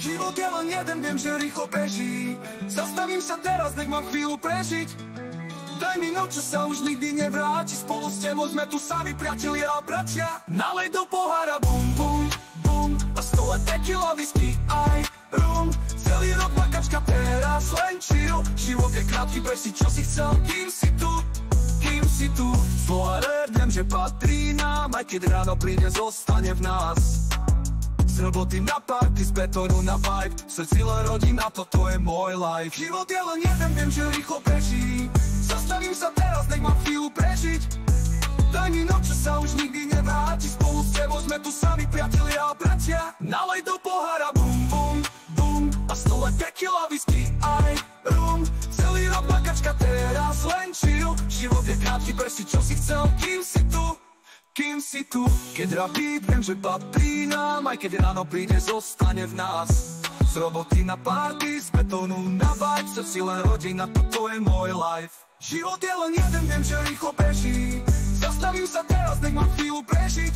Život je len jeden, viem, že rýchlo beží. Zastavím sa teraz, nech mám chvíľu prežiť. Daj mi noc, čo sa už nikdy nevráti. Spolu s tebou sme tu sami, priatelia a bratia. Nalej do pohára, bum, bum, bum. A stole tequila, whisky, aj rum. Celý rok makačka, teraz len chill. Život je krátky, bež si, čo si chcel, kým si tu. Kým si tu. Svoje viem, že patrí nám, aj keď ráno príde, zostane v nás. Z roboty na party, z betónu na vibe. Srdci len rodina, toto je môj life. Život je len jeden, viem, že rýchlo beží. Zastavím sa teraz, nech mám chvíľu prežiť. Daj mi noc, čo sa už nikdy nevráti. Spolu s tebou sme tu sami, priatelia a bratia. Nalej do pohára, bum, bum, bum. A stole tequila, whisky, aj rum. Celý rok makačka, teraz len chill. Život je krátky, bež si, čo si chcel, kým si tu. Kým si tu. Keď rapí, viem, že patrí nám, aj keď ráno príde, zostane v nás. Z roboty na party, z betónu na vibe. Srdci len rodina, toto je môj life. Život je len jeden, viem, že rýchlo beží. Zastavím sa teraz, nech mám chvíľu prežiť.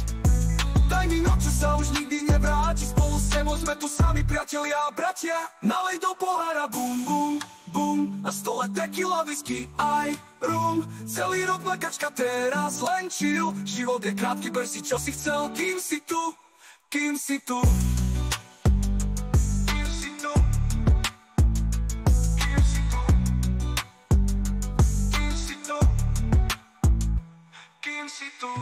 Daj mi noc, čo sa už nikdy nevráti. Spolu s tebou sme tu sami, priatelia a bratia. Nalej do pohára, bum, bum, bum. Na stole tequila, whisky, aj rum. Celý rok makačka, teraz len chill. Život je krátky, bež si, čo si chcel, kým si tu. Kým si tu. Kým si tu. Kým si tu. Kým si tu. Kým si tu.